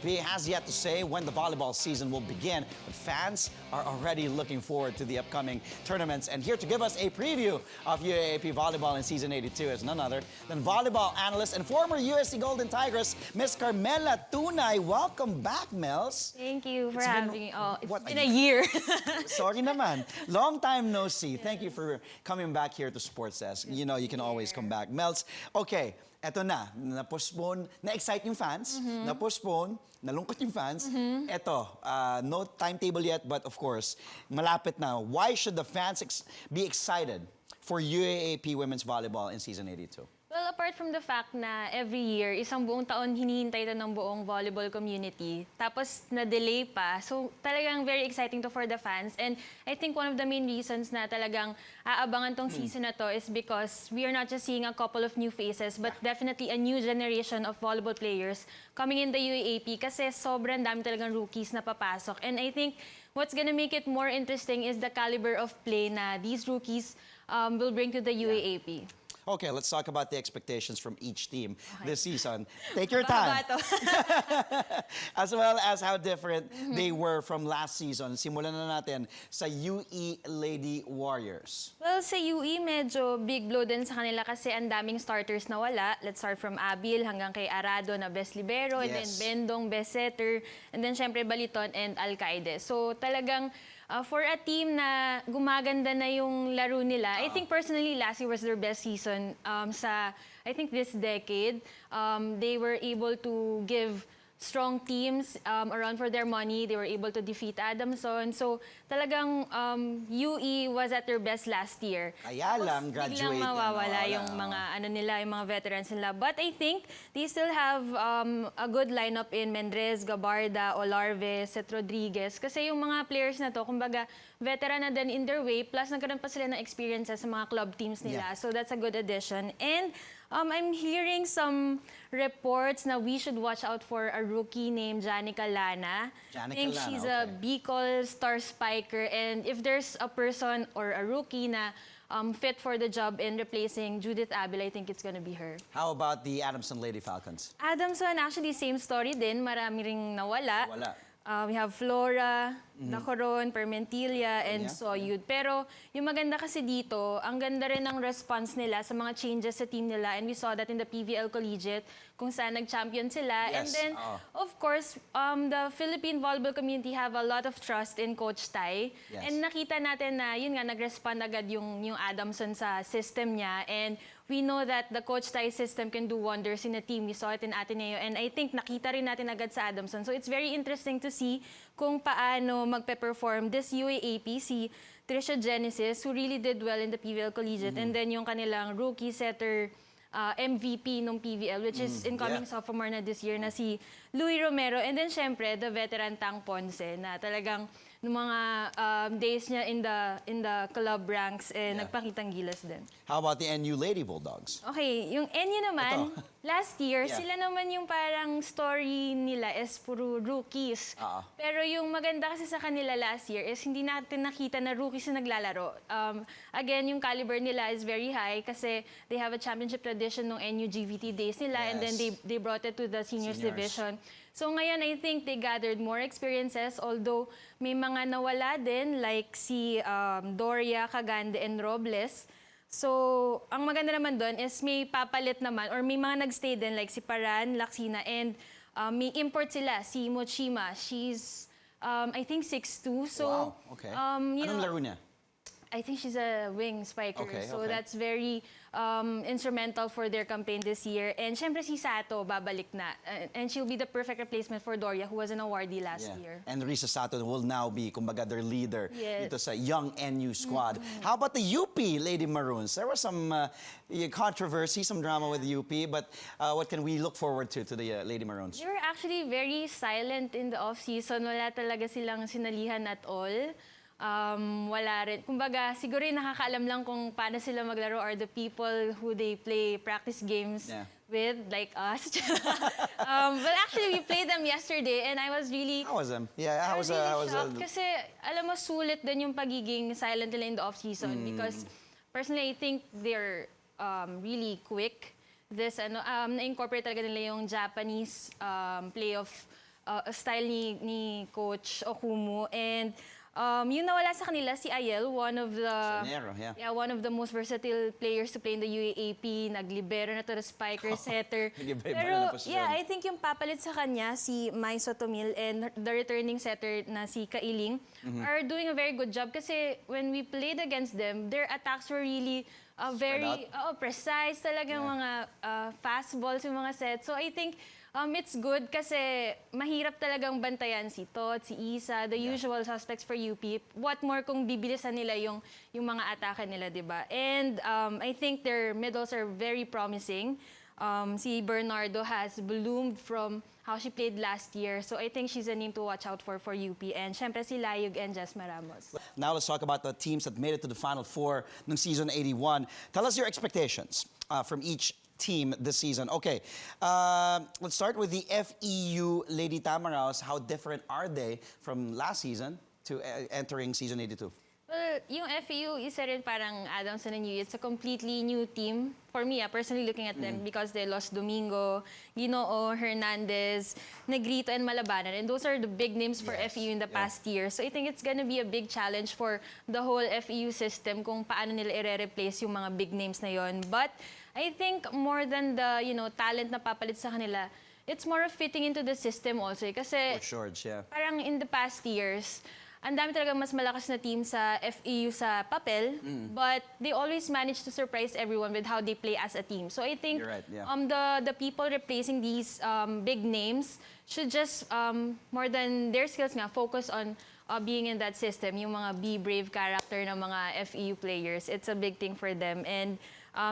UAAP has yet to say when the volleyball season will begin, but fans are already looking forward to the upcoming tournaments. And here to give us a preview of UAAP Volleyball in Season 82 is none other than volleyball analyst and former USC Golden Tigress, Miss Carmela Tunay. Welcome back, Mels. Thank you for having me. Oh, it's what, been a year. Sorry naman. Long time no see. Thank you for coming back here to Sports Desk. You know, you can always come back. Mels, okay, eto na-postpone, na-excite yung fans, na-postpone, nalungkot yung fans. Eto, no timetable yet, but of course, malapit na. Why should the fans be excited for UAAP Women's Volleyball in Season 82? Well, apart from the fact na every year, isang buong taon hinihintay ito ng buong volleyball community. Tapos na-delay pa. So talagang very exciting to for the fans. And I think one of the main reasons na talagang aabangan tong season na to is because we are not just seeing a couple of new faces, but definitely a new generation of volleyball players coming in the UAAP kasi sobrang dami talagang rookies na papasok. And I think what's gonna make it more interesting is the caliber of play na these rookies will bring to the UAAP. Okay, let's talk about the expectations from each team this season. Take your time. As well as how different they were from last season. Simulan na natin sa UE Lady Warriors. Well, sa UE, medyo big blow din sa kanila kasi ang daming starters na wala. Let's start from Abil hanggang kay Arado na best libero, and then Bendong, best setter, and then syempre Baliton and Alcaide. So talagang for a team na gumaganda na yung laro nila, I think personally last year was their best season sa, I think this decade. They were able to give strong teams around for their money. They were able to defeat Adamson. So talagang UE was at their best last year. Kaya lang, graduate. Biglang mawawala yung mga ano nila, yung mga veterans nila. But I think they still have a good lineup in Mendrez, Gabarda, Olarve, Seth Rodriguez. Kasi yung mga players na to, kumbaga, veteran na din in their way, plus nagkaroon pa sila ng experiences sa mga club teams nila. So that's a good addition. And I'm hearing some reports na we should watch out for a rookie named Janica Lana. I think she's a Bicol star spiker, and if there's a person or a rookie na fit for the job in replacing Judith Abil, I think it's gonna be her. How about the Adamson Lady Falcons? Adamson, actually same story din. Marami ring nawala. We have Flora, Nacoron, Permentilla, and Soyud. Pero yung maganda kasi dito, ang ganda rin ng response nila sa mga changes sa team nila. And we saw that in the PVL Collegiate, kung saan nag-champion sila. And then, of course, the Philippine volleyball community have a lot of trust in Coach Tai. And nakita natin na, yun nga, nag-respond agad yung Adamson sa system niya. And we know that the Coach Tai system can do wonders in a team. We saw it in Ateneo. And I think nakita rin natin agad sa Adamson. So it's very interesting to see kung paano magpe-perform this UAAP, si Trisha Genesis, who really did well in the PVL Collegiate. And then yung kanilang rookie setter, MVP nung PVL, which is incoming sophomore na this year na si Louie Romero. And then syempre, the veteran Tang Ponce na talagang nung mga days niya in the club ranks, nagpakitang gilas din. How about the NU Lady Bulldogs? Okay, yung NU naman, last year, sila naman yung parang story nila is puro rookies. Pero yung maganda kasi sa kanila last year is hindi natin nakita na rookies na naglalaro. Again, yung caliber nila is very high kasi they have a championship tradition nung NU GVT days nila, and then they brought it to the seniors division. So ngayon, I think they gathered more experiences, although may mga nawala din like si Doria, Cagande, and Robles. So, ang maganda naman doon is may papalit naman or may mga nagstay din like si Paran, Laksina, and may import sila, si Mochima. She's, I think, 6'2". So, Anong laro niya? I think she's a wing spiker. So that's very instrumental for their campaign this year. And syempre si Sato, babalik na. And she'll be the perfect replacement for Doria, who was an awardee last year. And Risa Sato will now be, kumbaga, their leader dito sa young NU squad. How about the UP Lady Maroons? There was some controversy, some drama with the UP, but what can we look forward to the Lady Maroons? They were actually very silent in the off-season. Wala talaga silang sinalihan at all. Wala rin. Kumbaga, siguro yung nakakaalam lang kung paano sila maglaro are the people who they play practice games with, like us. Well, actually, we played them yesterday and I was really... How was them? Yeah, I was shocked kasi, alam mo, sulit din yung pagiging silent nila in the off-season because personally, I think they're really quick. This, na-incorporate talaga nila yung Japanese play of style ni Coach Okumu. And yung nawala sa kanila, si Ayel, one of the Sonero, yeah. one of the most versatile players to play in the UAAP, naglibero na to the spiker, setter. Nag-iba-iba Pero na posisyon. yeah, I think yung papalit sa kanya, si Mai Sotomil and the returning setter na si Kailing are doing a very good job kasi when we played against them, their attacks were really very precise, talagang mga fast balls yung mga sets. So I think it's good kasi mahirap talagang bantayan si Tot, si Isa, the usual suspects for UP. What more kung bibilisan nila yung mga atake nila, di ba? And I think their middles are very promising. Si Bernardo has bloomed from how she played last year. So I think she's a name to watch out for UP. And syempre si Layug and Jesma Ramos. Now let's talk about the teams that made it to the Final Four ng season 81. Tell us your expectations from each team this season. Okay, let's start with the FEU Lady Tamaraws. How different are they from last season to entering season 82? Well, yung FEU, isa rin parang Adams and New. It's a completely new team. For me, personally looking at them because they lost Domingo, Ginoo, Hernandez, Negrito, and Malabanan. And those are the big names for FEU in the past year. So I think it's gonna be a big challenge for the whole FEU system kung paano nila i-replace yung mga big names na yon. But I think more than the talent na papalit sa kanila, it's more of fitting into the system also. Kasi For sure, yeah. parang in the past years, ang dami talagang mas malakas na team sa FEU sa papel, but they always manage to surprise everyone with how they play as a team. So I think You're right, yeah. the people replacing these big names should just, more than their skills nga, focus on being in that system, yung mga be brave character ng mga FEU players. It's a big thing for them. And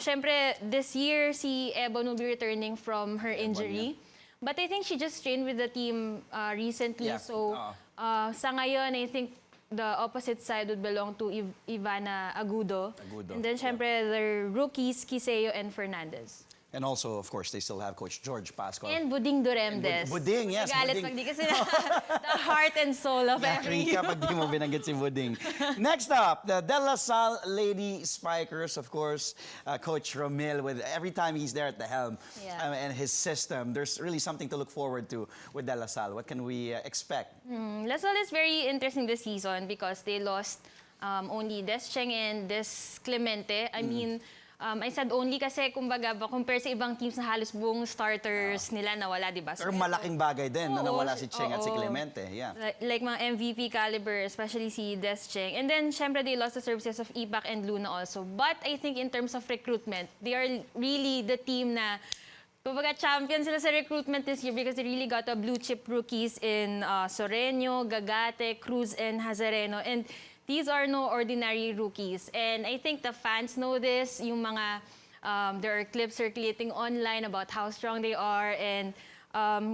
syempre, this year, si Ebon will be returning from her injury. But I think she just trained with the team recently. Yeah. So sa ngayon, I think the opposite side would belong to Ivana Agudo. And then syempre, the rookies, Kiseo and Fernandez. And also, of course, they still have Coach George Pascual. And Buding Duremdes. Buding, yes. Galit pag di kasi the heart and soul of every Nakaka pag di mo binanggit si Buding. Next up, the De La Salle Lady Spikers, of course, Coach Romil, with every time he's there at the helm and his system, there's really something to look forward to with De La Salle. What can we expect? La Salle is very interesting this season because they lost only Des Cheng and Des Clemente. I mean, I said only kasi, kumbaga, compare sa ibang teams na halos buong starters nila nawala, di ba? So, Pero malaking bagay din na nawala si Cheng at si oo. Clemente. Yeah. Like mga MVP caliber, especially si Des Cheng. And then, syempre, they lost the services of Ipak and Luna also. But I think in terms of recruitment, they are really the team na kumbaga, champion sila sa recruitment this year because they really got a blue chip rookies in Soreño, Gagate, Cruz, and Hazareno. And these are no ordinary rookies. And I think the fans know this. Yung mga, there are clips circulating online about how strong they are. And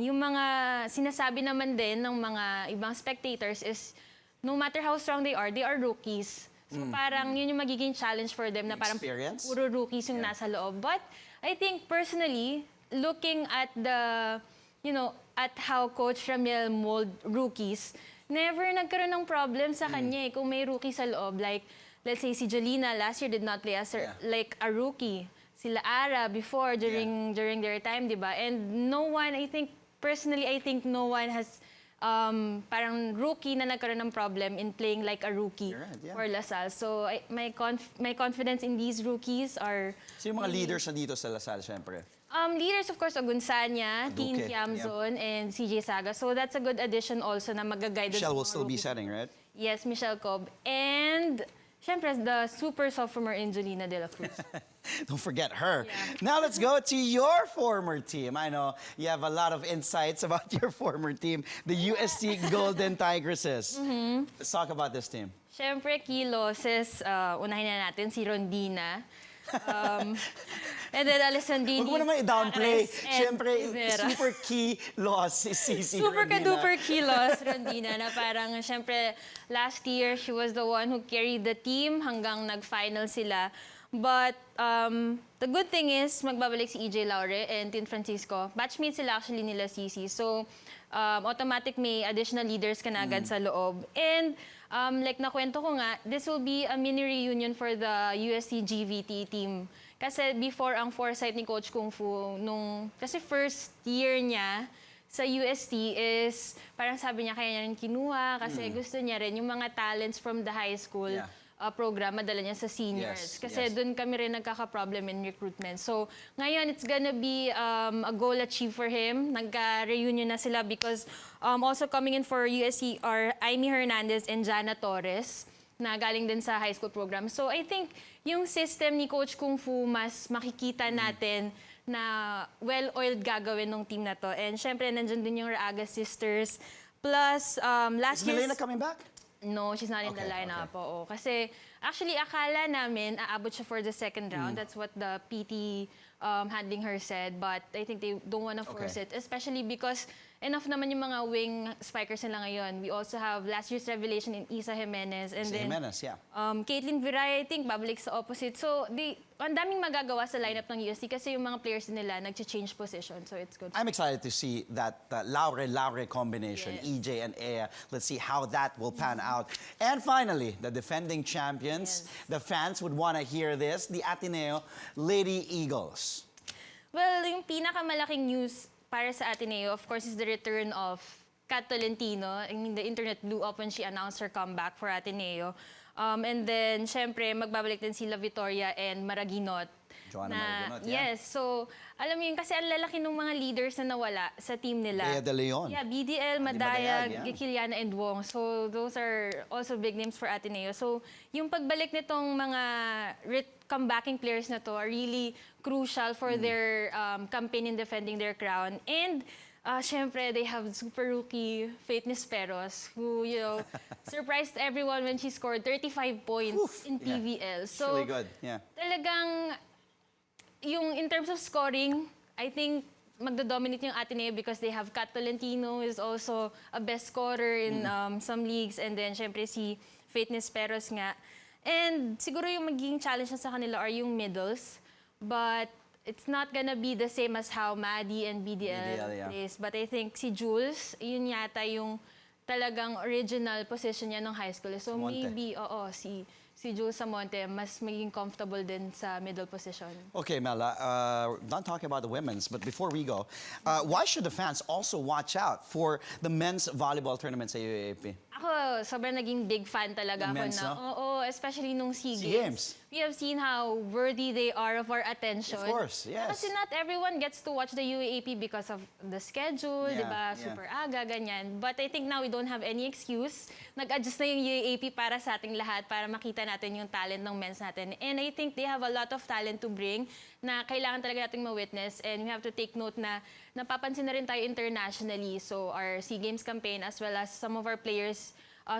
yung mga sinasabi naman din ng mga ibang spectators is, no matter how strong they are rookies. So parang yun yung magiging challenge for them na parang Experience? puro rookies yung nasa loob. But I think personally, looking at at how Coach Ramiel mold rookies, never nagkaroon ng problem sa kanya kung may rookie sa loob. Like, let's say si Jolina last year did not play as like a rookie. Sila Ara before, during their time, di ba? And no one, I think no one has parang rookie na nagkaroon ng problem in playing like a rookie for La Salle. So my confidence in these rookies are... So yung mga leaders na dito sa La Salle, syempre? Leaders, of course, Ogunsanya, Teen Duque, Kiamzon, and CJ Saga. So that's a good addition also na mag-guide. Michelle will still be setting, right? Yes, Michelle Cobb. And, syempre, the super sophomore Angelina De La Cruz. Don't forget her. Yeah. Now let's go to your former team. I know you have a lot of insights about your former team, the UST Golden Tigresses. Let's talk about this team. Syempre, key losses. Unahin na natin si Rondina. And then Alessandrini. Huwag mo naman i-downplay. Ares, and Siyempre, Rivera. super key loss si Super Rondina. ka-duper key loss, Rondina, na parang, syempre, last year, she was the one who carried the team hanggang nag-final sila. But the good thing is, magbabalik si EJ Laure and Tin Francisco. Batchmates sila actually nila CC. So, automatic may additional leaders ka na agad sa loob. And, like nakwento ko nga, this will be a mini reunion for the UST GVT team. Kasi before ang foresight ni Coach Kung Fu, kasi first year niya, sa UST is parang sabi niya kaya niya rin kinuha kasi gusto niya rin yung mga talents from the high school program, madala niya sa seniors. Kasi doon kami rin nagkaka-problem in recruitment. So ngayon, it's gonna be a goal achieved for him. Nagka-reunion na sila because also coming in for UST are Aimee Hernandez and Jana Torres na galing din sa high school program. So I think yung system ni Coach Kung Fu mas makikita natin na well-oiled gagawin ng team na to. And syempre, nandyan din yung Raaga sisters. Plus, last Is year's... Milena coming back? No, she's not in the lineup. Oo. Kasi actually, akala namin aabot siya for the second round. That's what the PT handling her said. But I think they don't want to force it. Especially because enough naman yung mga wing spikers nila ngayon. We also have last year's revelation in Isa Jimenez. And then, Jimenez, Caitlin Viray, I think, babalik sa opposite. So, ang daming magagawa sa lineup ng UST kasi yung mga players nila nag-change position. So, it's good. I'm excited to see that Laure combination, Yes. EJ and Ea. Let's see how that will pan out. And finally, the defending champions. The fans would want to hear this. The Ateneo Lady Eagles. Well, yung pinakamalaking news para sa Ateneo, of course, is the return of Kat Tolentino. I mean, the internet blew up when she announced her comeback for Ateneo. And then, syempre, magbabalik din sila Victoria and Maraginot. Joanna Maraginot, Yes, so, alam mo yun, kasi ang lalaki ng mga leaders na nawala sa team nila. Bea De Leon. Yeah, BDL, Madayag, Gikiliana, and Wong. So, those are also big names for Ateneo. So, yung pagbalik nitong mga comebacking players na to are really crucial for their campaign in defending their crown. And, syempre, they have super rookie Faith Nisperos, who, you know, surprised everyone when she scored 35 points in PVL. So, really good, talagang, yung in terms of scoring, I think magdo-dominate yung Ateneo because they have Kat Tolentino, who is also a best scorer in some leagues, and then, syempre, si Faith Nisperos nga. And siguro yung magiging challenge na sa kanila are yung middles, but it's not gonna be the same as how Maddie and BDL plays. But I think si Jules, yun yata yung talagang original position niya nung high school. So maybe, si Jules Samonte mas maging comfortable din sa middle position. Okay, Mela, not talking about the women's, but before we go, why should the fans also watch out for the men's volleyball tournament sa UAAP? Ako, sobrang naging big fan talaga ako Men's, na. no? Oo, especially nung SEA SEA Games. We have seen how worthy they are of our attention. Of course, yes. Kasi not everyone gets to watch the UAAP because of the schedule, di ba? Super aga, ganyan. But I think now we don't have any excuse. Nag-adjust na yung UAAP para sa ating lahat para makita natin yung talent ng men's natin. And I think they have a lot of talent to bring na kailangan talaga nating ma-witness. And we have to take note na napapansin na rin tayo internationally. So our SEA Games campaign as well as some of our players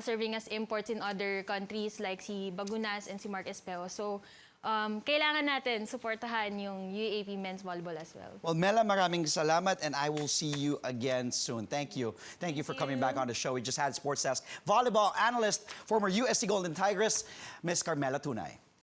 serving as imports in other countries like si Bagunas and si Mark Espejo. So, kailangan natin suportahan yung UAAP men's volleyball as well. Well, Mela, maraming salamat, and I will see you again soon. Thank you. Thank you for coming back on the show. We just had Sports Desk volleyball analyst, former USC Golden Tigress, Miss Carmela Tunay.